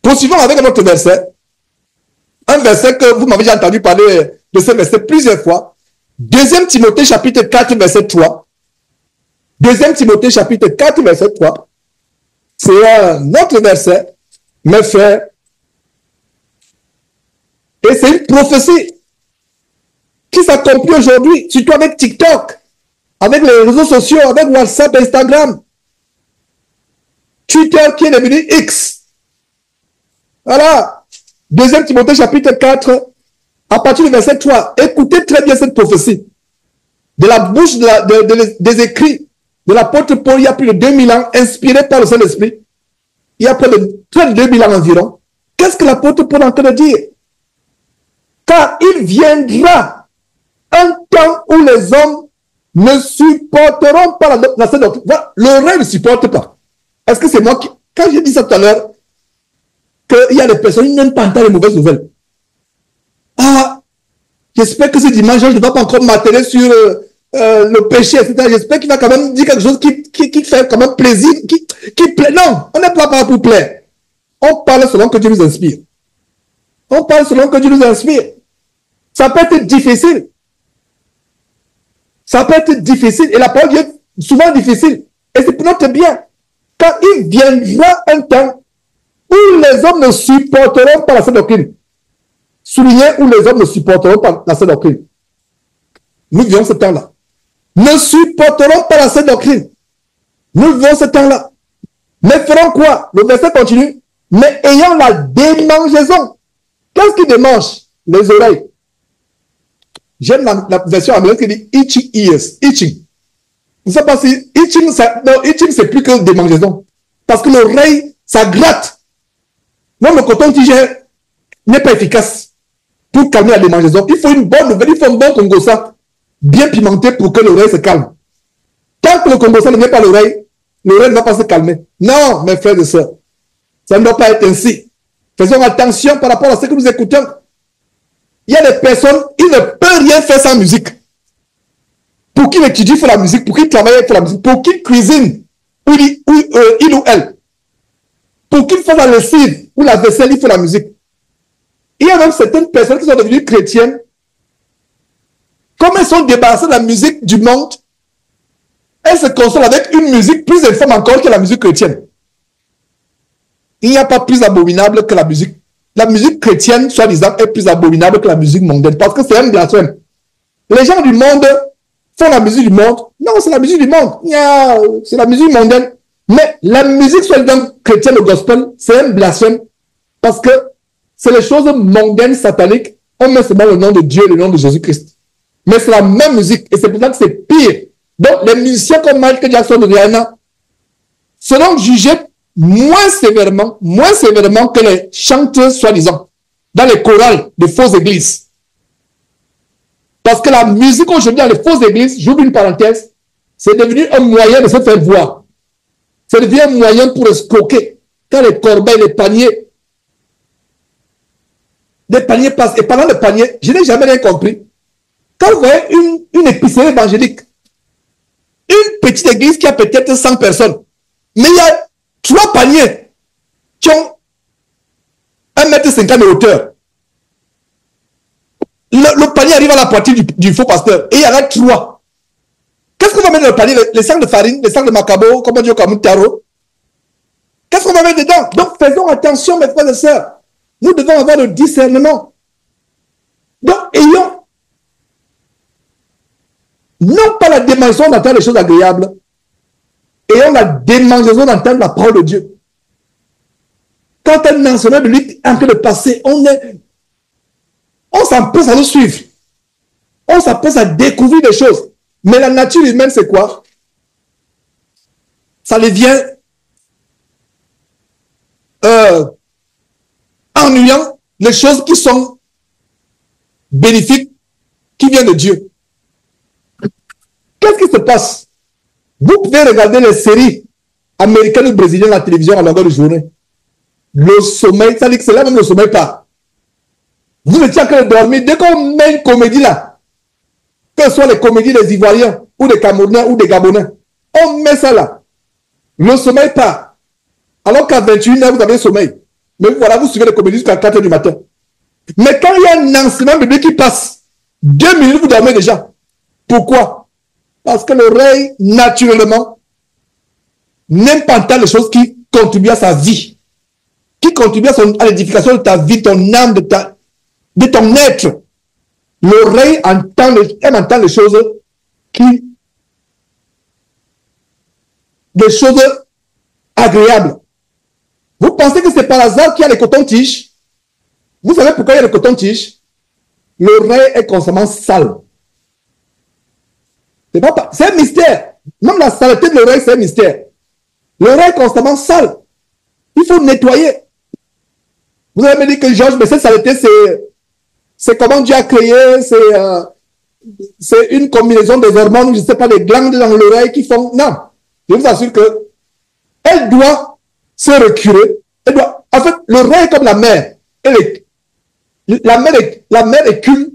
Poursuivons avec un autre verset. Un verset que vous m'avez déjà entendu parler de ce verset plusieurs fois. 2 Timothée chapitre 4, verset 3. 2 Timothée chapitre 4, verset 3. C'est un autre verset, mes frères. Et c'est une prophétie qui s'accomplit aujourd'hui, surtout avec TikTok, avec les réseaux sociaux, avec WhatsApp, Instagram, Twitter qui est devenu X. Voilà. 2 Timothée chapitre 4, à partir du verset 3. Écoutez très bien cette prophétie. De la bouche des écrits de l'apôtre Paul, il y a plus de 2000 ans, inspiré par le Saint-Esprit. Il y a près de 2000 ans environ. Qu'est-ce que l'apôtre Paul est en train de dire? Car il viendra un temps où les hommes ne supporteront pas la sainte doctrine. Voilà, l'oreille ne supporte pas. Est-ce que c'est moi qui... Quand j'ai dit ça tout à l'heure, qu'il y a des personnes qui n'aiment pas entendre les mauvaises nouvelles. Ah, j'espère que ce dimanche, je ne vais pas encore m'atteler sur le péché, etc. J'espère qu'il va quand même dire quelque chose qui fait quand même plaisir, qui plaît. Non, on n'est pas là pour plaire. On parle selon que Dieu nous inspire. On parle selon que Dieu nous inspire. Ça peut être difficile. Ça peut être difficile. Et la parole est souvent difficile. Et c'est pour notre bien. Car il viendra un temps où les hommes ne supporteront pas la sainte doctrine. Soulignez où les hommes ne supporteront pas la sainte doctrine. Nous vivons ce temps-là. Ne supporteront pas la sainte doctrine. Nous vivons ce temps-là. Mais feront quoi? Le verset continue. Mais ayant la démangeaison. Qu'est-ce qui démange? Les oreilles. J'aime la version américaine qui dit itching ears. Itching. Je ne sais pas si itching, non, itching c'est plus que démangeaison. Parce que l'oreille, ça gratte. Même le coton-tige n'est pas efficace pour calmer la démangeaison. Il faut une bonne nouvelle, il faut un bon congossa bien pimenté pour que l'oreille se calme. Tant que le congossa ne vient pas à l'oreille ne va pas se calmer. Non, mes frères et sœurs, ça ne doit pas être ainsi. Faisons attention par rapport à ce que nous écoutons. Il y a des personnes, ils ne peuvent rien faire sans musique. Pour qu'ils étudient, il faut la musique. Pour qu'ils travaillent, il faut la musique. Pour qu'ils cuisinent, il ou elle. Pour qu'ils fassent la lessive ou la vaisselle, il faut la musique. Il y a même certaines personnes qui sont devenues chrétiennes. Comme elles sont débarrassées de la musique du monde, elles se consolent avec une musique plus infâme encore que la musique chrétienne. Il n'y a pas plus abominable que la musique. La musique chrétienne, soi-disant, est plus abominable que la musique mondaine. Parce que c'est un blasphème. Les gens du monde font la musique du monde. Non, c'est la musique du monde. C'est la musique mondaine. Mais la musique soi-disant chrétienne, le gospel, c'est un blasphème. Parce que c'est les choses mondaines, sataniques. On met seulement le nom de Dieu et le nom de Jésus-Christ. Mais c'est la même musique. Et c'est pour ça que c'est pire. Donc, les musiciens comme Michael Jackson ou Rihanna seront jugés moins sévèrement que les chanteurs soi-disant dans les chorales de fausses églises. Parce que la musique aujourd'hui dans les fausses églises, j'ouvre une parenthèse, c'est devenu un moyen de se faire voir. C'est devenu un moyen pour escroquer. Quand les corbeilles, les paniers passent. Et pendant le panier, je n'ai jamais rien compris. Quand vous voyez une épicerie évangélique, une petite église qui a peut-être 100 personnes, mais il y a 3 paniers qui ont 1,50 m de hauteur. Le panier arrive à la poitrine du faux pasteur et il y en a 3. Qu'est-ce qu'on va mettre dans le panier? Les sacs de farine, les sacs de macabo, comme on dit au Kamutaro. Qu'est-ce qu'on va mettre dedans? Donc faisons attention, mes frères et sœurs. Nous devons avoir le discernement. Donc ayons non pas la démangeaison d'entendre les choses agréables, ayons la démangeaison d'entendre la parole de Dieu. Quand un enseignant de lui est en train de passer, on s'empresse à le suivre. On s'empresse à découvrir des choses. Mais la nature humaine, c'est quoi? Ça devient ennuyant les choses qui sont bénéfiques, qui viennent de Dieu. Qu'est-ce qui se passe? Vous pouvez regarder les séries américaines ou brésiliennes à la télévision à longueur de journée. Le sommeil, ça dit que c'est là même le sommeil part. Vous étiez en train de dormir. Dès qu'on met une comédie là, que ce soit les comédies des Ivoiriens, ou des Camerounais, ou des Gabonais, on met ça là. Le sommeil part. Alors qu'à 21h, vous avez le sommeil. Mais voilà, vous suivez les comédies jusqu'à 4 h du matin. Mais quand il y a un enseignement biblique qui passe, 2 minutes, vous dormez déjà. Pourquoi? Parce que l'oreille, naturellement, n'aime pas entendre les choses qui contribuent à sa vie, qui contribuent à l'édification de ta vie, ton âme, de ton être. L'oreille aime entendre les choses des choses agréables. Vous pensez que c'est par hasard qu'il y a les cotons-tiges? Vous savez pourquoi il y a les cotons-tiges? L'oreille est constamment sale. C'est un mystère. Même la saleté de l'oreille, c'est un mystère. L'oreille est constamment sale. Il faut nettoyer. Vous allez me dire que Georges, mais cette saleté, c'est comment Dieu a créé, c'est une combinaison des hormones, je ne sais pas, des glandes dans l'oreille qui font... Non. Je vous assure que elle doit se reculer. En fait, l'oreille est comme la mer. La mer écume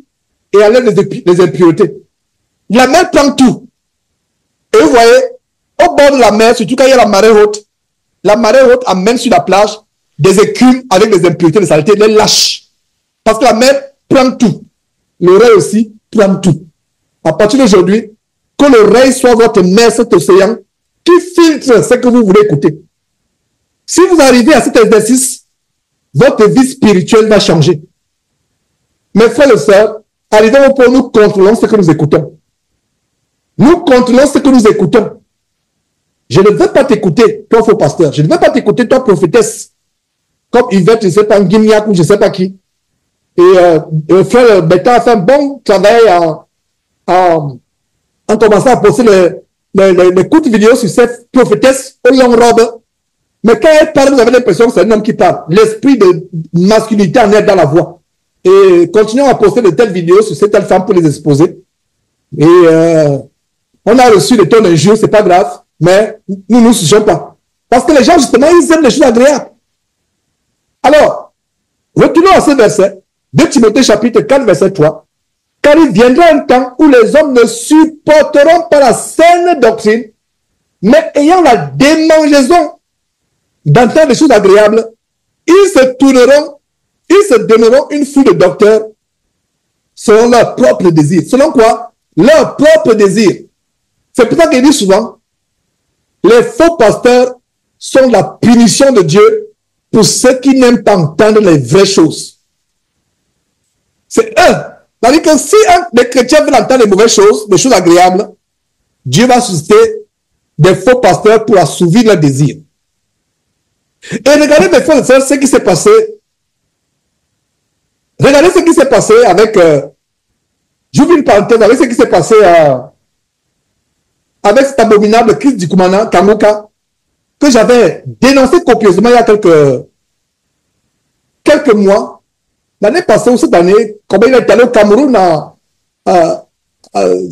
et enlève les impuretés. La mer prend tout. Et vous voyez, au bord de la mer, surtout quand il y a la marée haute amène sur la plage des écumes avec des impuretés, des saletés, les lâche. Parce que la mer prend tout. L'oreille aussi prend tout. À partir d'aujourd'hui, que l'oreille soit votre mer, cet océan, qui filtre ce que vous voulez écouter. Si vous arrivez à cet exercice, votre vie spirituelle va changer. Mes frères et sœurs, arrivons au point où nous contrôlons ce que nous écoutons. Nous contrôlons ce que nous écoutons. Je ne veux pas t'écouter, toi faux pasteur. Je ne veux pas t'écouter, toi prophétesse. Comme Yvette, je ne sais pas, Guignac ou je ne sais pas qui. Et frère Beta a fait un bon travail en commençant à poster les courtes vidéos sur cette prophétesse aux longues robes. Mais quand elle parle, vous avez l'impression que c'est un homme qui parle. L'esprit de masculinité en est dans la voix. Et continuons à poster de telles vidéos sur cette telle femme pour les exposer. Et on a reçu des tonnes d'injures, c'est pas grave, mais nous ne nous soucions pas. Parce que les gens, justement, ils aiment les choses agréables. Alors, retournons à ce verset, 2 Timothée chapitre 4, verset 3. Car il viendra un temps où les hommes ne supporteront pas la saine doctrine, mais ayant la démangeaison d'entendre des choses agréables, ils se donneront une foule de docteurs selon leur propre désir. Selon quoi? Leur propre désir. C'est pour ça qu'il dit souvent, les faux pasteurs sont la punition de Dieu pour ceux qui n'aiment pas entendre les vraies choses. C'est eux. C'est-à-dire que si des chrétiens veulent entendre les mauvaises choses, des choses agréables, Dieu va susciter des faux pasteurs pour assouvir leurs désirs. Et regardez, mes frères et sœurs, ce qui s'est passé. Regardez ce qui s'est passé avec... j'ouvre une parenthèse avec ce qui s'est passé avec cet abominable Chris Ndikumana, Kamuka, que j'avais dénoncé copieusement il y a quelques mois. L'année passée ou cette année, comment il est allé au Cameroun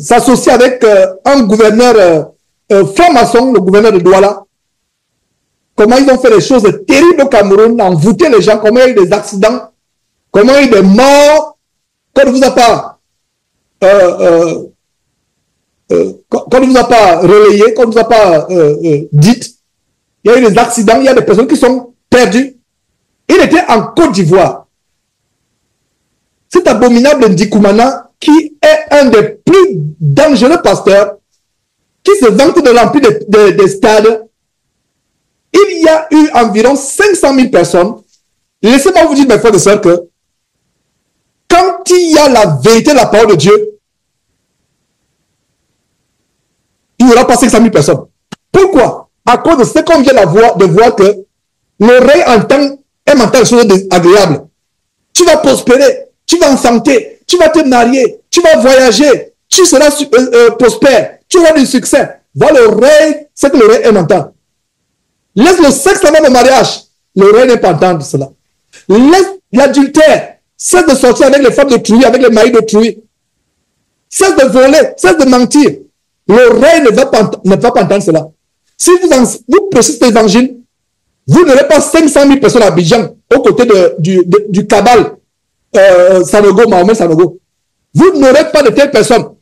s'associer avec un gouverneur franc-maçon, le gouverneur de Douala. Comment ils ont fait des choses terribles au Cameroun, envoûté les gens, comment il y a eu des accidents, comment il y a eu des morts, qu'on ne vous a pas relayé, qu'on ne vous a pas dit. Il y a eu des accidents, il y a des personnes qui sont perdues. Il était en Côte d'Ivoire. Cet abominable Ndikumana, qui est un des plus dangereux pasteurs, qui se vante de remplir des stades. Il y a eu environ 500 000 personnes. Laissez-moi vous dire, mes frères et sœurs, que quand il y a la vérité de la parole de Dieu, il n'y aura pas 500 000 personnes. Pourquoi? À cause de ce qu'on vient de voir que l'oreille aime entendre des choses agréables. Tu vas prospérer, tu vas enfanter, tu vas te marier, tu vas voyager, tu seras prospère, tu auras du succès. Voilà l'oreille, c'est que l'oreille aime entendre. Laisse le sexe avant le mariage. L'oreille n'est pas entendre cela. Laisse l'adultère. Cesse de sortir avec les femmes d'autrui, avec les maris d'autrui. Cesse de voler, cesse de mentir. L'oreille ne va pas entendre cela. Si vous prêchez cet évangile, vous n'aurez pas 500 000 personnes à Abidjan, aux côtés du cabal Sanogo, Mahomet Sanogo. Vous n'aurez pas de telles personnes.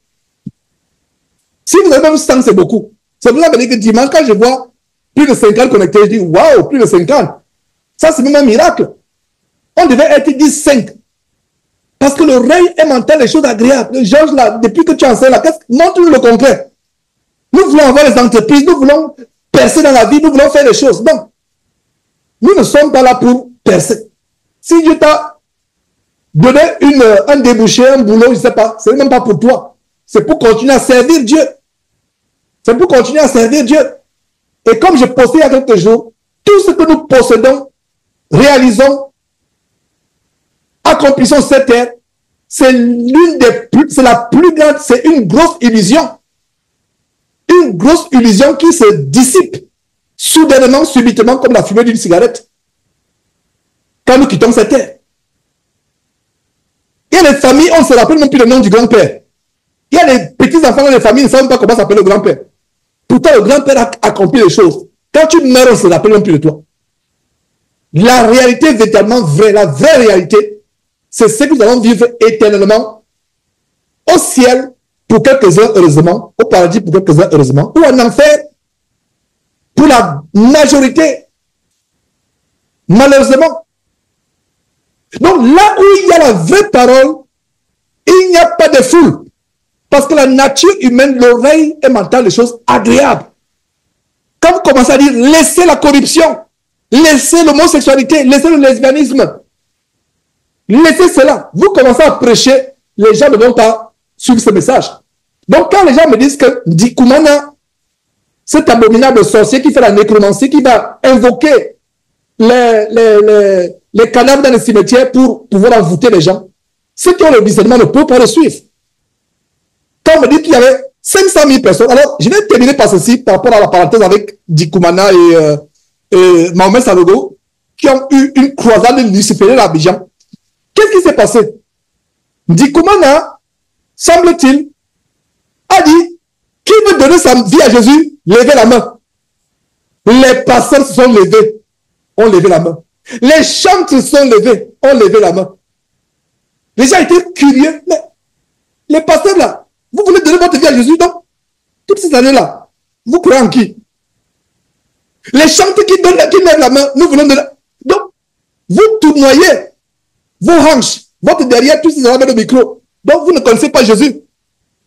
Si vous avez même 100, c'est beaucoup. C'est pour ça que dimanche, quand je vois plus de 50 connectés, je dis, waouh, plus de 50. Ça, c'est même un miracle. On devait être 10-5. Parce que l'oreille aime entendre les choses agréables. Georges, là, depuis que tu enseignes là, montre-nous le concret. Nous voulons avoir les entreprises, nous voulons percer dans la vie, nous voulons faire des choses. Donc, nous ne sommes pas là pour percer. Si Dieu t'a donné un débouché, un boulot, je ne sais pas, ce n'est même pas pour toi. C'est pour continuer à servir Dieu. C'est pour continuer à servir Dieu. Et comme je postais il y a quelques jours, tout ce que nous possédons, réalisons, accomplissons cette terre, c'est la plus grande, c'est une grosse illusion. Une grosse illusion qui se dissipe soudainement, subitement, comme la fumée d'une cigarette. Quand nous quittons cette terre. Il y a des familles, on ne se rappelle même plus le nom du grand-père. Il y a des petits-enfants dans les familles, ils ne savent pas comment s'appelle le grand-père. Pourtant, le grand-père a accompli les choses. Quand tu meurs, on ne se rappelle même plus de toi. La réalité véritablement vraie, la vraie réalité, c'est ce que nous allons vivre éternellement au ciel pour quelques-uns, heureusement, au paradis pour quelques-uns, heureusement, ou en enfer pour la majorité, malheureusement. Donc là où il y a la vraie parole, il n'y a pas de foule. Parce que la nature humaine, l'oreille aime entendre les choses agréables. Quand vous commencez à dire, laissez la corruption, laissez l'homosexualité, laissez le lesbianisme, laissez cela. Vous commencez à prêcher, les gens ne vont pas suivre ce message. Donc quand les gens me disent que Ndikoumana, cet abominable sorcier qui fait la nécromancie, qui va invoquer les cadavres dans les cimetières pour pouvoir envoûter les gens, ceux qui ont le discernement ne peuvent pas le suivre. Quand on me dit qu'il y avait 500 000 personnes, alors je vais terminer par ceci, par rapport à la parenthèse avec Ndikoumana et Mahomet Sanogo, qui ont eu une croisade luciférienne à Abidjan. Qu'est-ce qui s'est passé? Ndikoumana, semble-t-il, a dit, qui veut donner sa vie à Jésus, levez la main. Les pasteurs se sont levés, ont levé la main. Les chantres se sont levés, ont levé la main. Les gens étaient curieux, mais les pasteurs là, vous voulez donner votre vie à Jésus, donc, toutes ces années-là, vous croyez en qui? Les chanteurs qui lèvent la main, nous voulons donner. Donc, vous tournoyez vos hanches, votre derrière, tous ces années de micro. Donc, vous ne connaissez pas Jésus.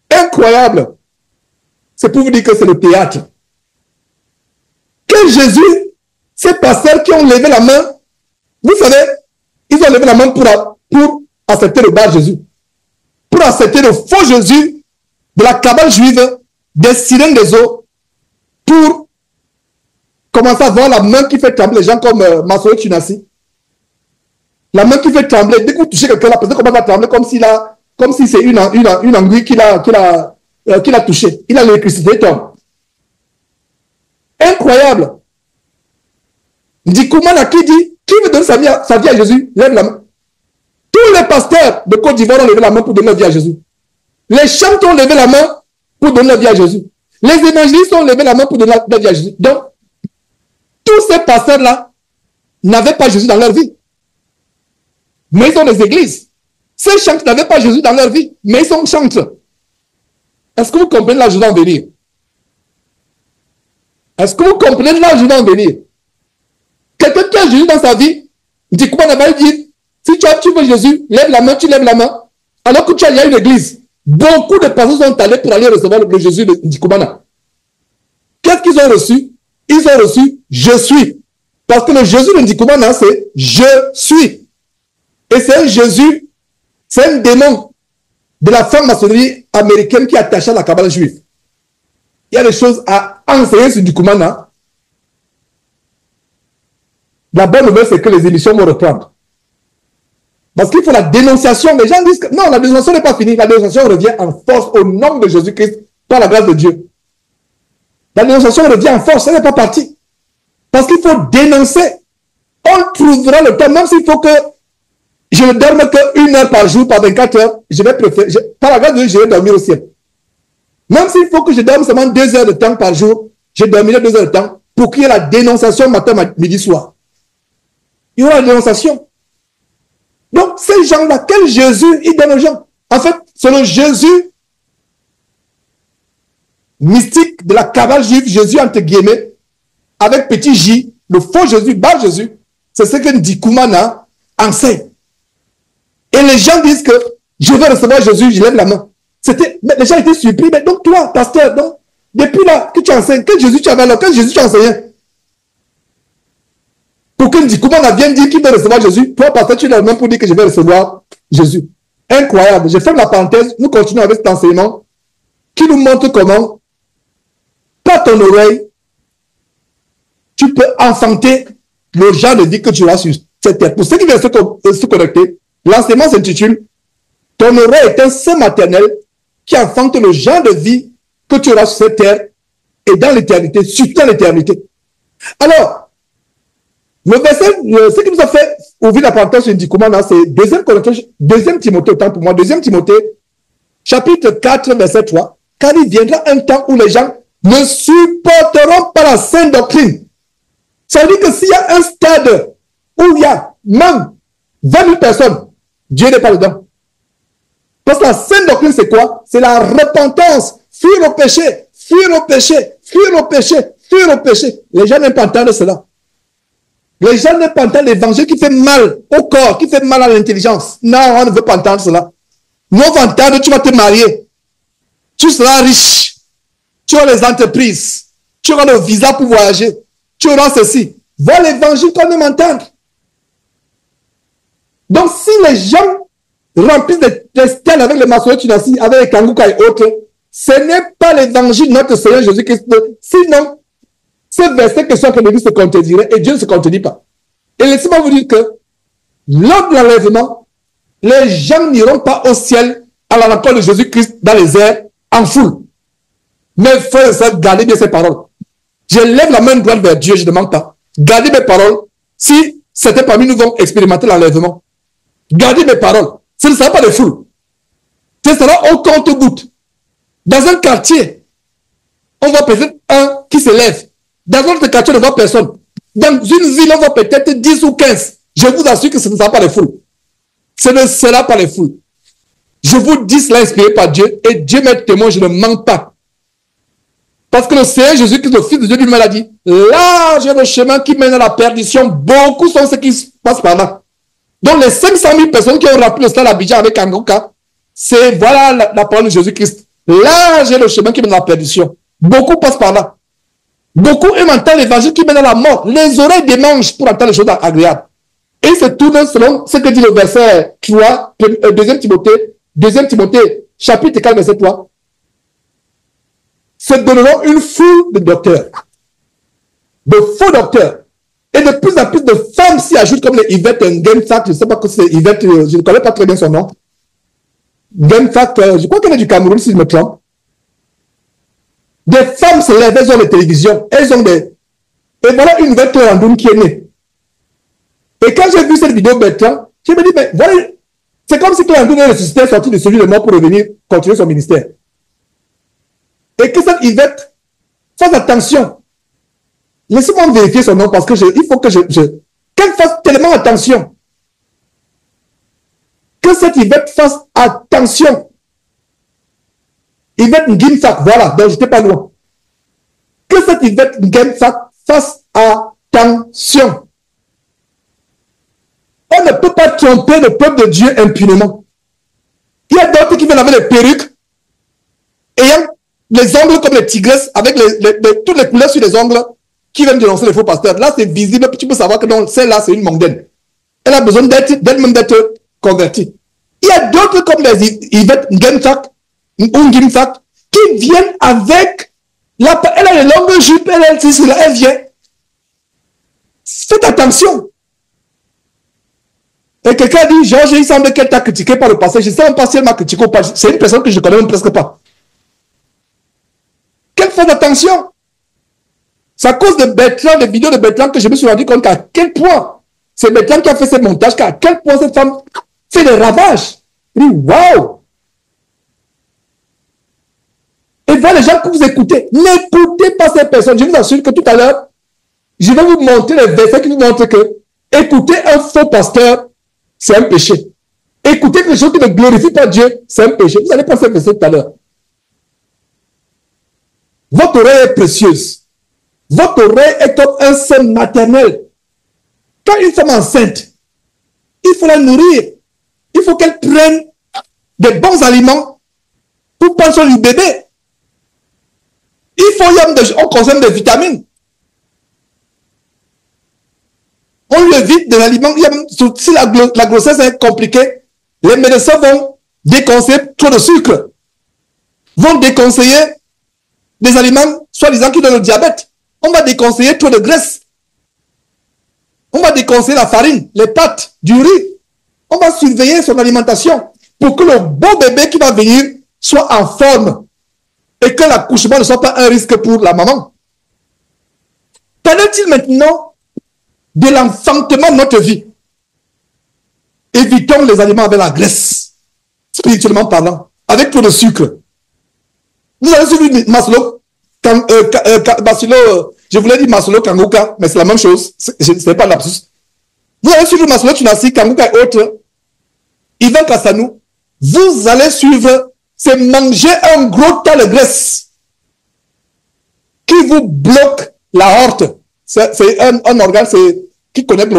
Incroyable. C'est pour vous dire que c'est le théâtre. Que Jésus, ces pasteurs qui ont levé la main, vous savez, ils ont levé la main pour accepter le bas Jésus. Pour accepter le faux Jésus de la cabale juive, des sirènes des eaux, pour commencer à voir la main qui fait trembler les gens comme Masoro Tunasi. La main qui fait trembler, dès que vous touchez quelqu'un, la personne commence à trembler comme si c'est une anguille qu'il a touché. Il a l'électricité tombe. Incroyable. Ndikoumana qui dit, qui veut donner sa vie à Jésus, lève la main. Tous les pasteurs de Côte d'Ivoire ont levé la main pour donner la vie à Jésus. Les chanteurs ont levé la main pour donner la vie à Jésus. Les évangélistes ont levé la main pour donner la vie à Jésus. Donc, tous ces pasteurs-là n'avaient pas Jésus dans leur vie. Mais ils ont des églises. Ces chantres n'avaient pas Jésus dans leur vie, mais ils sont chantres. Est-ce que vous comprenez là où je vais en venir? Est-ce que vous comprenez là où je vais en venir? Quelqu'un qui a Jésus dans sa vie, dit comment on va lui dire, si tu veux Jésus, lève la main, tu lèves la main. Alors que il y a une église. Beaucoup de personnes sont allées pour aller recevoir le Jésus de Ndikoumana. Qu'est-ce qu'ils ont reçu? Ils ont reçu je suis. Parce que le Jésus de Ndikoumana, c'est je suis. Et c'est un Jésus, c'est un démon de la franc-maçonnerie américaine qui est attaché à la cabale juive. Il y a des choses à enseigner sur Ndikoumana. La bonne nouvelle, c'est que les émissions vont reprendre. Parce qu'il faut la dénonciation. Les gens disent que non, la dénonciation n'est pas finie. La dénonciation revient en force au nom de Jésus-Christ par la grâce de Dieu. La dénonciation revient en force, elle n'est pas partie. Parce qu'il faut dénoncer. On trouvera le temps, même s'il faut que je ne dorme qu'une heure par jour, par 24 heures, je vais préférer, par la grâce de Dieu, je vais dormir au ciel. Même s'il faut que je dorme seulement 2 heures de temps par jour, je dormirai 2 heures de temps pour qu'il y ait la dénonciation matin, midi, soir. Il y aura la dénonciation. Donc, ces gens-là, quel Jésus ils donnent aux gens? En fait, c'est le Jésus mystique de la cabale juive, Jésus entre guillemets, avec petit J, le faux Jésus, bas Jésus. C'est ce que Ndikoumana enseigne. Et les gens disent que je veux recevoir Jésus, je lève la main. Mais les gens étaient surpris. Mais donc toi, pasteur, donc, depuis là que tu enseignes, quel Jésus tu avais alors, quel Jésus tu enseignais? Pour qu'un dit, comment on vient dire qu'il veut recevoir Jésus? Toi, pasteur, tu es là même pour dire que je vais recevoir Jésus. Incroyable. Je ferme la parenthèse. Nous continuons avec cet enseignement qui nous montre comment, par ton oreille, tu peux enfanter le genre de vie que tu as sur cette terre. Pour ceux qui viennent se connecter, l'enseignement s'intitule « Ton oreille est un sein maternel qui enfante le genre de vie que tu auras sur cette terre et dans l'éternité, surtout l'éternité. » Alors, le verset, ce qui nous a fait ouvrir la parenthèse, je dis comment là, c'est 2 Timothée, autant pour moi, 2 Timothée, chapitre 4, verset 3, car il viendra un temps où les gens ne supporteront pas la saine doctrine. Ça veut dire que s'il y a un stade où il y a même 20 000 personnes, Dieu n'est pas dedans. Parce que la saine doctrine, c'est quoi? C'est la repentance, fuir au péché, fuir au péché, fuir au péché, fuir au péché. Les gens n'aiment pas entendre cela. Les gens n'aiment pas entendre l'évangile qui fait mal au corps, qui fait mal à l'intelligence. Non, on ne veut pas entendre cela. Nous, on va entendre, tu vas te marier. Tu seras riche. Tu auras les entreprises. Tu auras le visa pour voyager. Tu auras ceci. Voilà l'évangile qu'on aime entendre. Donc, si les gens remplissent des stèles avec les maçonneries tunasies, avec les kangouka et autres, ce n'est pas l'évangile de notre Seigneur Jésus-Christ. Sinon, ce verset que soit que se contredirait et Dieu ne se contredit pas. Et laissez-moi vous dire que lors de l'enlèvement, les gens n'iront pas au ciel à la rencontre de Jésus-Christ dans les airs en foule. Mais frères et sœurs, gardez bien ces paroles. Je lève la main droite vers Dieu, je ne demande pas. Gardez mes paroles. Si certains parmi nous vont expérimenter l'enlèvement, gardez mes paroles. Ce ne sera pas de foule. Ce sera au compte-goutte. Dans un quartier, on voit peut-être un qui se lève. Dans notre quartier, on ne voit personne. Dans une ville, on voit peut-être 10 ou 15. Je vous assure que ce ne sera pas les foules. Ce ne sera pas les foules. Je vous dis cela inspiré par Dieu et Dieu m'est témoin, je ne mens pas. Parce que le Seigneur Jésus-Christ, le Fils de Dieu lui-même a dit, large est le chemin qui mène à la perdition. Beaucoup sont ceux qui passent par là. Donc les 500 000 personnes qui ont rempli le stade d'Abidjan avec Angoka, c'est voilà la parole de Jésus-Christ. Large est le chemin qui mène à la perdition. Beaucoup passent par là. Beaucoup aiment entendre l'évangile qui mène à la mort. Les oreilles démangent pour entendre les choses agréables. Et ils se tournent selon ce que dit le verset 3, 2 Timothée, chapitre 4, verset 3. Se donneront une foule de docteurs, de faux docteurs. Et de plus en plus de femmes s'y ajoutent comme les Yvette Genfak, je ne sais pas que c'est Yvette, je ne connais pas très bien son nom. Genfak, je crois qu'elle est du Cameroun si je me trompe. Des femmes se lèvent, elles ont des télévisions, elles ont des... Et voilà une nouvelle Clérandoune qui est née. Et quand j'ai vu cette vidéo Bertrand, je me dis, mais voilà, c'est comme si Clérandoune est ressuscité, sorti de celui de mort pour revenir continuer son ministère. Et que cette Yvette fasse attention. Laissez-moi vérifier son nom parce que il faut que qu'elle fasse tellement attention. Que cette Yvette fasse attention. Yvette Ngimfak, voilà, donc j'étais pas loin. Que cette Yvette Ngimfak fasse attention. On ne peut pas tromper le peuple de Dieu impunément. Il y a d'autres qui viennent avec des perruques, ayant les ongles comme les tigresses, avec toutes les couleurs sur les ongles, qui viennent dénoncer les faux pasteurs. Là, c'est visible, tu peux savoir que celle-là, c'est une mondaine. Elle a besoin d'elle-même d'être convertie. Il y a d'autres comme les Yvette Ngimfak, Ngimfak, qui viennent avec elle a les longues jupes, elle vient. Faites attention. Et quelqu'un dit, Georges, il semble qu'elle t'a critiqué par le passé. Je ne sais même pas si elle m'a critiqué ou pas. C'est une personne que je ne connais même presque pas. Qu'elle fasse attention. C'est à cause de Bertrand, des vidéos de Bertrand que je me suis rendu compte qu'à quel point c'est Bertrand qui a fait ce montage, qu'à quel point cette femme fait des ravages. Il dit, waouh! Et voilà les gens que vous écoutez. N'écoutez pas ces personnes. Je vous assure que tout à l'heure, je vais vous montrer les versets qui vous montrent que écouter un faux pasteur, c'est un péché. Écouter quelque chose qui ne glorifie pas Dieu, c'est un péché. Vous allez penser à ça tout à l'heure. Votre oreille est précieuse. Votre oreille est comme un sein maternel. Quand une femme enceinte, il faut la nourrir. Il faut qu'elle prenne des bons aliments pour prendre soin du bébé. On consomme des vitamines. On lui évite des aliments. Si la grossesse est compliquée, les médecins vont déconseiller trop de sucre. Vont déconseiller des aliments soi-disant qui donnent le diabète. On va déconseiller trop de graisse. On va déconseiller la farine, les pâtes, du riz. On va surveiller son alimentation pour que le beau bébé qui va venir soit en forme et que l'accouchement ne soit pas un risque pour la maman. Qu'en est-il maintenant de l'enfantement de notre vie? Évitons les aliments avec la graisse, spirituellement parlant, avec trop de sucre. Vous avez suivi Maslow, je voulais dire Maslow Kanguka, mais c'est la même chose, ce n'est pas lapsus. Vous allez suivre Maslow Tunasi, Kanguka et autres, Ivan Kassanou, vous allez suivre, c'est manger un gros tas de graisse qui vous bloque la horte. C'est un organe qui connaît,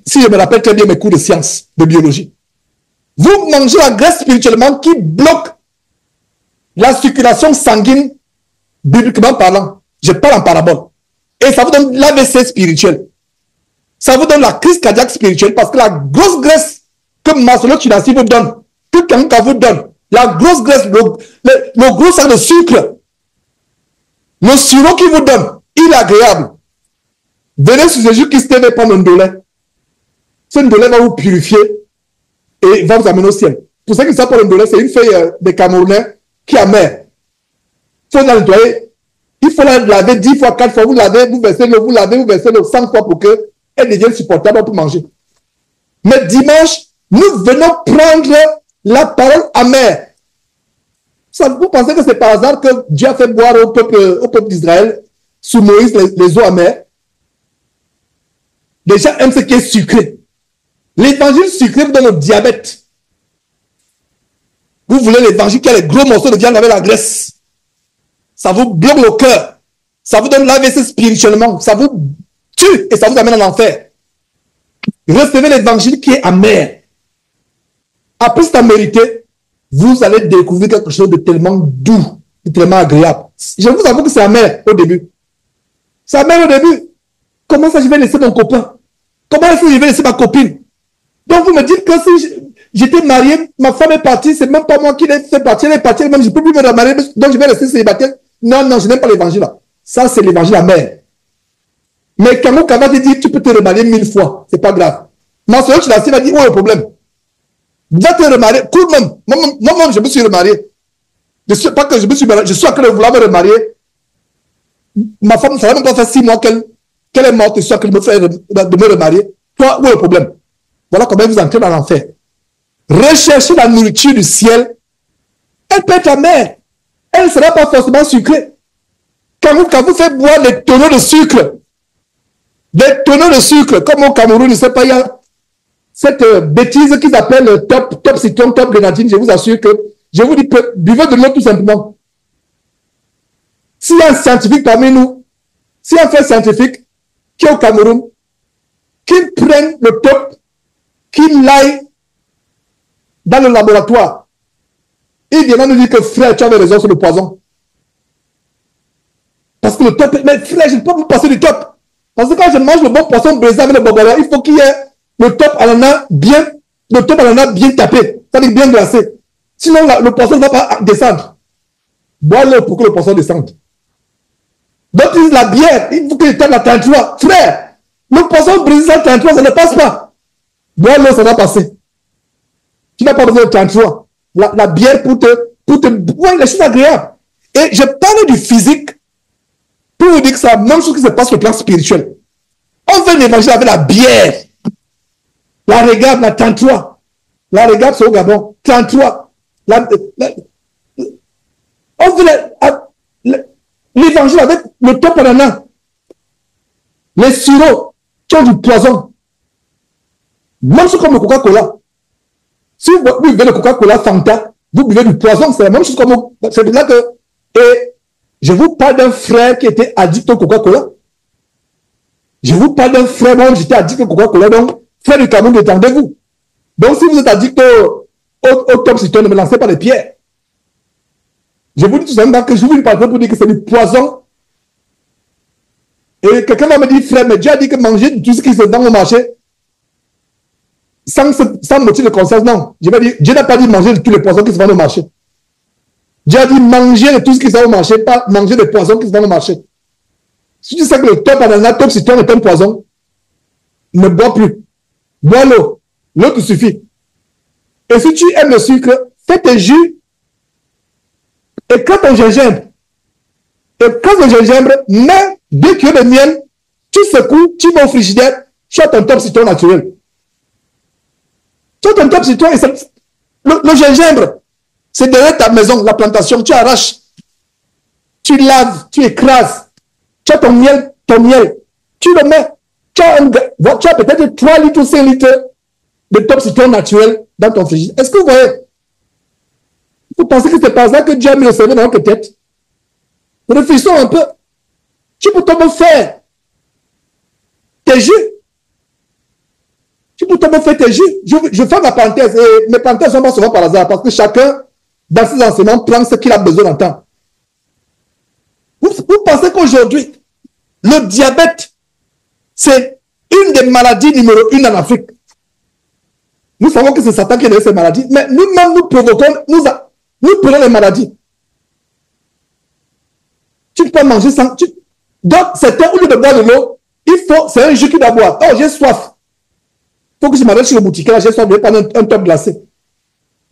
si je me rappelle très bien mes cours de sciences, de biologie. Vous mangez la graisse spirituellement qui bloque la circulation sanguine, bibliquement parlant. Je parle en parabole. Et ça vous donne l'AVC spirituel. Ça vous donne la crise cardiaque spirituelle parce que la grosse graisse que Maslow Tunasi vous donne, que Kanguka vous donne, la grosse graisse, le gros sac de sucre, le sirop qu'il vous donne, il est agréable. Venez sur Jésus-Christ TV prendre un dolé. Ce dolé va vous purifier et va vous amener au ciel. Pour ceux qui savent pas un dolé, c'est une feuille des Camerounais qui est amère. Il faut la nettoyer. Il faut la laver 10 fois, 4 fois. Vous lavez, vous versez l'eau, vous lavez, vous versez l'eau 100 fois pour qu'elle devienne supportable pour manger. Mais dimanche, nous venons prendre la parole amère. Vous pensez que c'est par hasard que Dieu a fait boire au peuple d'Israël, sous Moïse, les eaux amères? Les gens aiment ce qui est sucré. L'évangile sucré vous donne le diabète. Vous voulez l'évangile qui a les gros morceaux de viande avec la graisse. Ça vous bloque le cœur. Ça vous donne l'AVC spirituellement. Ça vous tue et ça vous amène en enfer. Recevez l'évangile qui est amer. Après c'est mérité, vous allez découvrir quelque chose de tellement doux, de tellement agréable. Je vous avoue que c'est amer au début. C'est amer au début. Comment ça je vais laisser mon copain? Comment est-ce que je vais laisser ma copine? Donc vous me dites que si j'étais marié, ma femme est partie, c'est même pas moi qui l'ai fait partir, elle est partie, même je ne peux plus me remarier, donc je vais rester célibataire. Non, non, je n'aime pas l'évangile là. Ça, c'est l'évangile amer. Mais quand on va te dire, tu peux te remarier 1000 fois, c'est pas grave. Ma soeur, tu l'as va dire, où est le problème? Va te remarier, cool même. Moi-même, je me suis remarié. Pas que je me suis marié, je suis en train de vouloir me remarier. Ma femme, ça va même pas faire 6 mois qu'elle est morte, je suis en train de me remarier. Toi, où est le problème? Voilà comment vous entrez dans l'enfer. Recherchez la nourriture du ciel. Elle peut être amère. Elle ne sera pas forcément sucrée. Quand vous faites boire des tonneaux de sucre, comme au Cameroun, je ne sais pas, il y a cette bêtise qu'ils appellent top citron, top grenadine. Je vous assure que, je vous dis, buvez de l'eau tout simplement. S'il y a un scientifique parmi nous, s'il y a un fait scientifique qui est au Cameroun, qu'il prenne le top, qu'il l'aille dans le laboratoire. Il viendra nous dire que frère, tu avais raison sur le poison. Parce que le top, mais frère, je ne peux pas vous passer du top. Parce que quand je mange le bon poisson brisé avec le bobola, il faut qu'il y ait le top ananas bien tapé, c'est-à-dire bien glacé. Sinon, le poisson ne va pas descendre. Bois l'eau pour que le poisson descende. Donc, la bière, il faut qu'il y ait la 33. Frère, le poisson brisé sans 33, ça ne passe pas. Bois l'eau, ça va passer. Tu n'as pas besoin de 33. La bière pour te ouais, les choses agréables. Et je parle du physique pour vous dire que c'est la même chose qui se passe sur le plan spirituel. On fait l'évangile avec la bière. La regarde, la 33. La regarde, c'est au Gabon. 33. On fait l'évangile avec le top ananas. Les sirops qui ont du poison. Même chose comme le Coca-Cola. Si vous buvez le Coca-Cola Fanta, vous buvez du poison, c'est la même chose comme... C'est là que... Et je vous parle d'un frère qui était addict au Coca-Cola. Je vous parle d'un frère, moi j'étais addict au Coca-Cola, donc frères du Cameroun, détendez-vous. Donc, si vous êtes addict au top citron, ne me lancez pas les pierres. Je vous dis tout simplement que je vous parle pour dire que c'est du poison. Et quelqu'un va me dire, frère, mais Dieu a dit que manger tout ce qui se vend au marché, sans motif de conscience, non. Je vais dire, Dieu n'a pas dit manger de tous les poisons qui se vendent au marché. Dieu a dit manger de tout ce qui se vend au marché, pas manger des poisons qui se vendent au marché. Si tu sais que le top ananas, top citron est un poison, ne bois plus. Bois l'eau. L'eau te suffit. Et si tu aimes le sucre, fais tes jus. Et quand ton gingembre, mets 2 kilos de miel, tu secoues, tu mets au frigidaire, tu as ton top citron naturel. Tu as ton top citron et le gingembre, c'est derrière ta maison, la plantation, tu arraches, tu laves, tu écrases, tu as ton miel, tu le mets, tu as peut-être 3 litres ou 5 litres de top citron naturel dans ton frigidaire. Est-ce que vous voyez? Vous pensez que c'est par ça que Dieu a mis le cerveau dans notre tête? Réfléchissons un peu. Tu peux t'en faire tes jus. Tu peux t'en faire tes jus. Je fais ma parenthèse. Et mes parenthèses sont pas souvent par hasard parce que chacun, dans ses enseignements, prend ce qu'il a besoin d'entendre. Vous pensez qu'aujourd'hui, le diabète, c'est une des maladies numéro 1 en Afrique. Nous savons que c'est Satan qui a donné ces maladies, mais nous-mêmes, nous provoquons, nous prenons les maladies. Tu peux manger sans... Donc, certains, au lieu de boire de l'eau, c'est un jus qu'il doit boire. Oh, j'ai soif. Il faut que je m'arrête chez le boutiquier, là, j'ai soif, je vais prendre un top glacé.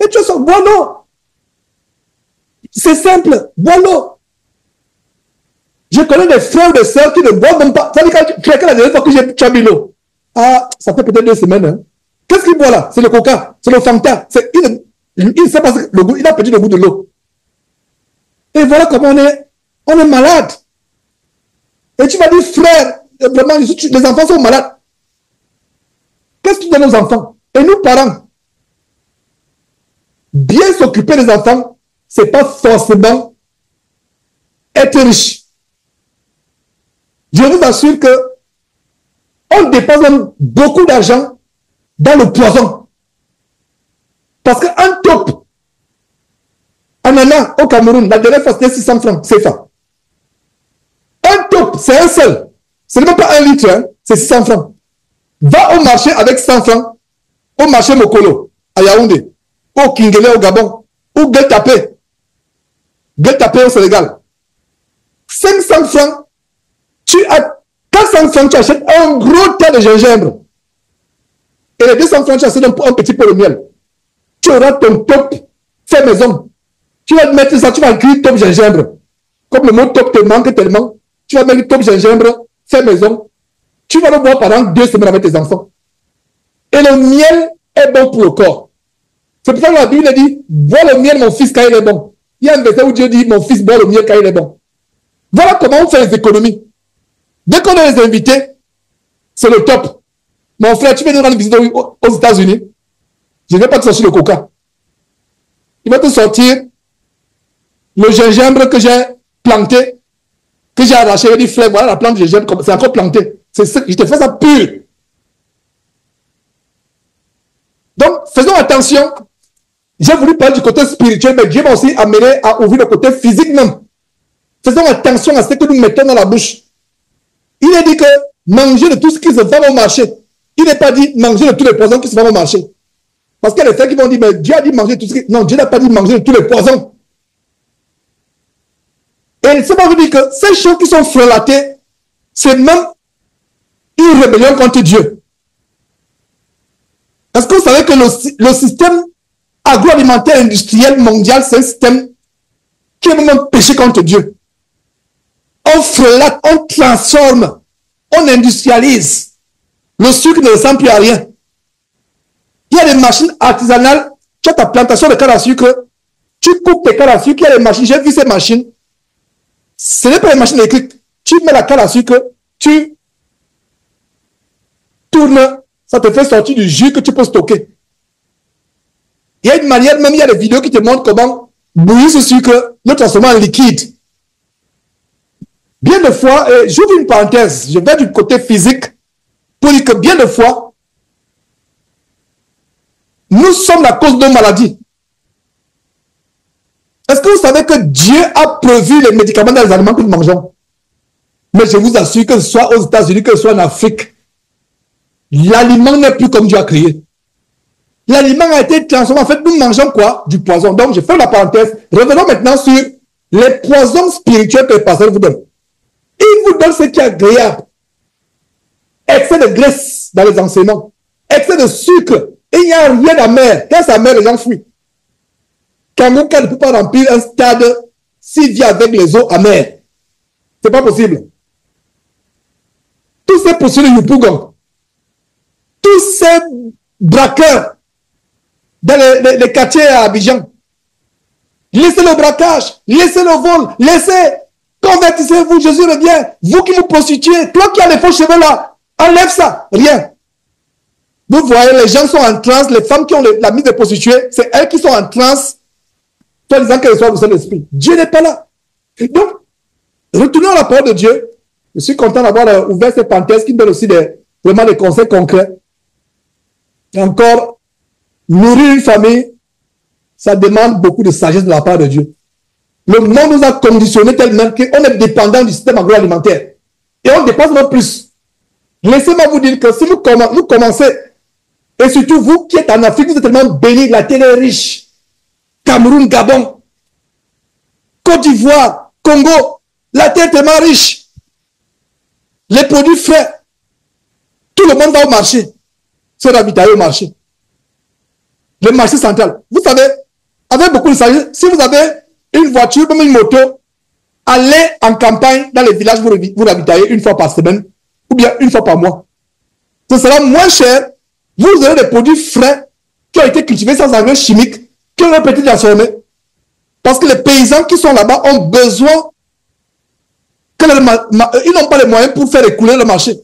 Et tu as soif, bois l'eau. C'est simple, bois l'eau. Je connais des frères et des sœurs qui ne boivent même pas. Ça veut dire que la dernière fois que j'ai bu l'eau. Ah, ça fait peut-être 2 semaines. Hein. Qu'est-ce qu'il boit là? C'est le coca, c'est le Fanta. Il ne sait pas le goût, il a perdu le goût de l'eau. Et voilà comment on est malade. Et tu vas dire, frère, vraiment, les enfants sont malades. Qu'est-ce que tu donnes aux enfants? Et nous, parents, bien s'occuper des enfants, ce n'est pas forcément être riche. Je vous assure que on dépense beaucoup d'argent dans le poison. Parce qu'un top ananas au Cameroun, la dernière fois c'était 600 francs, c'est ça. Un top, c'est un seul. Ce n'est même pas 1 litre, hein, c'est 600 francs. Va au marché avec 100 francs, au marché Mokolo, à Yaoundé, au Kingele au Gabon, ou Gueltapé au Sénégal. 500 francs, tu as 400 francs, tu achètes un gros tas de gingembre. Et les 200 francs, tu achètes un petit peu de miel. Tu auras ton top fait maison. Tu vas mettre ça, tu vas écrire top gingembre. Comme le mot top te manque tellement, tu vas mettre top gingembre fait maison. Tu vas le boire pendant 2 semaines avec tes enfants. Et le miel est bon pour le corps. C'est pour ça que la Bible dit, bois le miel, mon fils, quand il est bon. Il y a un verset où Dieu dit, mon fils, bois le miel quand il est bon. Voilà comment on fait les économies. Dès qu'on a les invités, c'est le top. Mon frère, tu viens de rendre visite aux États-Unis. Je ne vais pas te sortir le coca. Il va te sortir le gingembre que j'ai planté, que j'ai arraché. Il dit, frère, voilà la plante de gingembre, c'est encore planté. Je te fais ça pur. Donc, faisons attention. J'ai voulu parler du côté spirituel, mais Dieu m'a aussi amené à ouvrir le côté physique même. Faisons attention à ce que nous mettons dans la bouche. Il a dit que manger de tout ce qui se vend au marché. Il n'est pas dit manger de tous les poisons qui se vendent au marché. Parce qu'il y a des frères qui vont dire, mais Dieu a dit manger de tout ce qui... Non, Dieu n'a pas dit manger de tous les poisons. Et ça va vous dire que ces choses qui sont frelatées, c'est même une rébellion contre Dieu. Est-ce que vous savez que le système agroalimentaire industriel mondial, c'est un système qui est même un péché contre Dieu. On frelate, on transforme, on industrialise. Le sucre ne ressemble plus à rien. Il y a des machines artisanales, tu as ta plantation de canne à sucre, tu coupes tes cannes à sucre, il y a des machines, j'ai vu ces machines. Ce n'est pas des machines électriques. Tu mets la canne à sucre, tu tournes, ça te fait sortir du jus que tu peux stocker. Il y a une manière, même il y a des vidéos qui te montrent comment bouillir ce sucre, le transformer en liquide. Bien de fois, j'ouvre une parenthèse, je vais du côté physique, pour dire que bien de fois, Nous sommes la cause de nos maladies. Est-ce que vous savez que Dieu a prévu les médicaments dans les aliments que nous mangeons? Mais je vous assure que ce soit aux États-Unis, que ce soit en Afrique, l'aliment n'est plus comme Dieu a créé. L'aliment a été transformé. En fait, nous mangeons quoi? Du poison. Donc, je fais la parenthèse. Revenons maintenant sur les poisons spirituels que les pasteurs vous donnent. Ils vous donnent ce qui est agréable. Excès de graisse dans les enseignements. Excès de sucre. Et il n'y a rien d'amer. Quand c'est amer, les gens fuient. Cameroun ne peut pas remplir un stade s'il vit avec les eaux amères. Ce n'est pas possible. Tous ces postulés Yopougon, tous ces braqueurs dans les quartiers à Abidjan, laissez le braquage, laissez le vol, laissez, convertissez-vous, Jésus revient. Vous qui vous prostituez, toi qui as les faux cheveux là, enlève ça, rien. Vous voyez, les gens sont en transe, les femmes qui ont la mise de prostituées, c'est elles qui sont en transe, toi disant qu'elles soient le Saint-Esprit. Dieu n'est pas là. Donc, retournons à la parole de Dieu. Je suis content d'avoir ouvert cette parenthèse qui donne aussi vraiment des conseils concrets. Et encore, nourrir une famille, ça demande beaucoup de sagesse de la part de Dieu. Le monde nous a conditionnés tellement qu'on est dépendant du système agroalimentaire. Et on dépense même plus. Laissez-moi vous dire que si vous commencez, et surtout vous qui êtes en Afrique, vous êtes tellement bénis, la terre est riche. Cameroun, Gabon, Côte d'Ivoire, Congo, la terre est tellement riche. Les produits frais, tout le monde va au marché, se ravitailler au marché. Le marché central. Vous savez, avec beaucoup de sagesse, si vous avez une voiture, même une moto, allez en campagne dans les villages, vous ravitaillez une fois par semaine, ou bien une fois par mois. Ce sera moins cher. Vous aurez des produits frais qui ont été cultivés sans engrais chimiques, qui ont un petit transformé. Parce que les paysans qui sont là-bas ont besoin ils n'ont pas les moyens pour faire écouler le marché.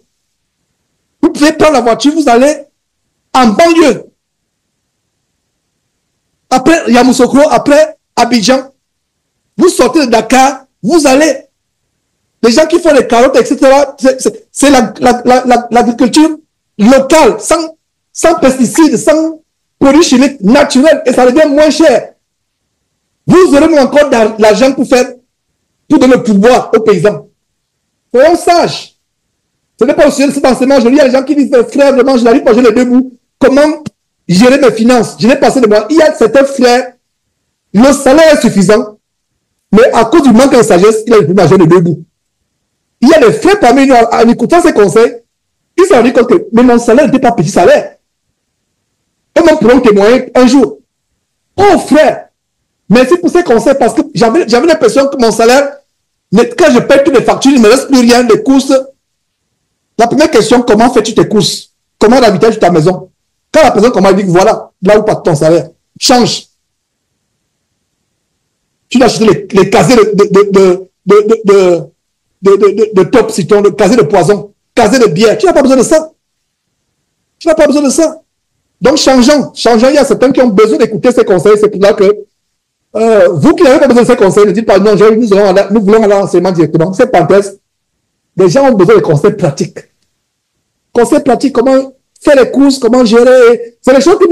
Vous pouvez prendre la voiture, vous allez en banlieue. Après Yamoussoukro, après Abidjan, vous sortez de Dakar, vous allez. Les gens qui font les carottes, etc., c'est l'agriculture locale, sans pesticides, sans produits chimiques naturels, et ça devient moins cher. Vous aurez encore de l'argent pour donner le pouvoir aux paysans. Soyons sages. Ce n'est pas aussi cet enseignement. Je lis à les gens qui disent, frère, vraiment, je n'arrive pas à gérer les deux bouts. Comment gérer mes finances? Je n'ai pas assez de moi. Il y a certains frères, le salaire est suffisant, mais à cause du manque de sagesse, il a du mal à gérer les deux bouts. Il y a des frères parmi nous, en écoutant ces conseils, ils se sont rendus compte que, mais mon salaire n'était pas petit salaire. Eux-mêmes pourront témoigner un jour. Oh frère, merci pour ces conseils parce que j'avais l'impression que mon salaire, quand je paye toutes les factures, il ne me reste plus rien, les courses. La première question, comment fais-tu tes courses? Comment ravitailles-tu ta maison? Quand la personne commence à dire, voilà, là où part ton salaire, change. Tu dois acheter les casiers de top citron, le casier de poison, casier de bière. Tu n'as pas besoin de ça. Tu n'as pas besoin de ça. Donc, changeons. Il y a certains qui ont besoin d'écouter ces conseils. C'est pour ça que vous qui n'avez pas besoin de ces conseils, ne dites pas non, nous voulons aller en enseignement directement. C'est parenthèse. Les gens ont besoin de conseils pratiques. Conseils pratiques, comment faire les courses, comment gérer. C'est les choses que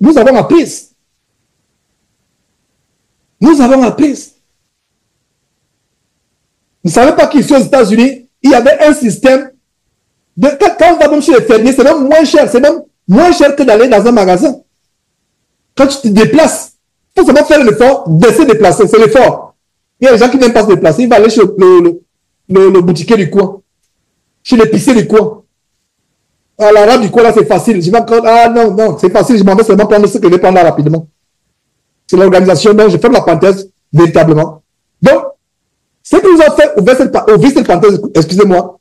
nous avons apprises. Nous avons apprises. Vous ne savez pas qu'ici aux États-Unis, il y avait un système quand on va même chez les fermiers, c'est même moins cher. C'est même moins cher que d'aller dans un magasin. Quand tu te déplaces, il faut seulement faire l'effort de se déplacer. C'est l'effort. Il y a des gens qui n'aiment pas se déplacer. Ils vont aller chez le boutiquier du coin, chez l'épicier du coin. À l'arabe du coin, là, c'est facile. Je vais encore, non, c'est facile. Je m'en vais seulement prendre ce que je vais prendre là rapidement. C'est l'organisation. Donc, je ferme la parenthèse véritablement. Donc, ce que nous avons fait au cette parenthèse, excusez-moi,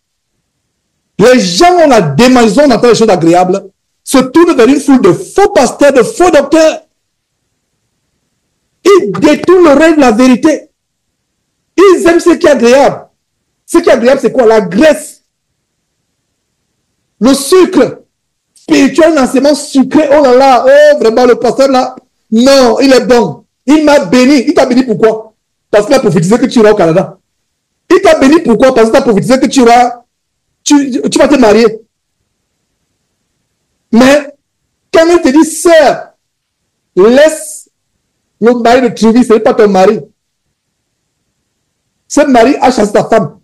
les gens ont la démaison d'entendre les choses agréables, se tournent vers une foule de faux pasteurs, de faux docteurs. Ils détournent le règne de la vérité. Ils aiment ce qui est agréable. Ce qui est agréable, c'est quoi? La graisse. Le sucre. Spirituel, l'enseignement sucré. Oh là là, oh vraiment, le pasteur là. Non, il est bon. Il m'a béni. Il t'a béni pourquoi? Parce qu'il a prophétisé que tu iras au Canada. Il t'a béni pourquoi? Parce qu'il a prophétisé que tu vas te marier. Mais quand il te dit, sœur, laisse le mari de trouver, ce n'est pas ton mari. Ce mari a chassé ta femme.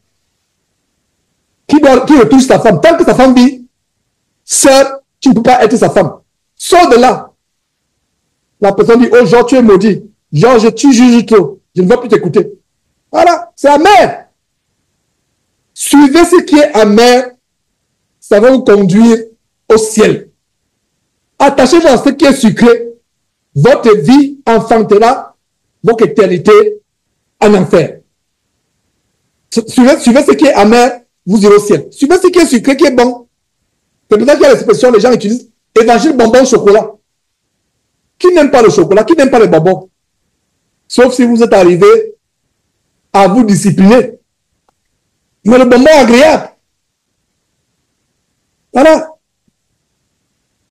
Qui retouche ta femme? Tant que ta femme dit, sœur, tu ne peux pas être sa femme. Sors de là. La personne dit, oh Georges, tu es maudit. Georges, tu juges trop. Je ne veux plus t'écouter. Voilà, c'est amer. Suivez ce qui est amer, ça va vous conduire au ciel. Attachez-vous à ce qui est sucré. Votre vie enfantera votre éternité en enfer. Suivez ce qui est amer, vous irez au ciel. Suivez ce qui est sucré, qui est bon. C'est pour ça qu'il y a l'expression, les gens utilisent évangile bonbon chocolat. Qui n'aime pas le chocolat? Qui n'aime pas les bonbons? Sauf si vous êtes arrivé à vous discipliner. Mais le bonbon agréable. Voilà.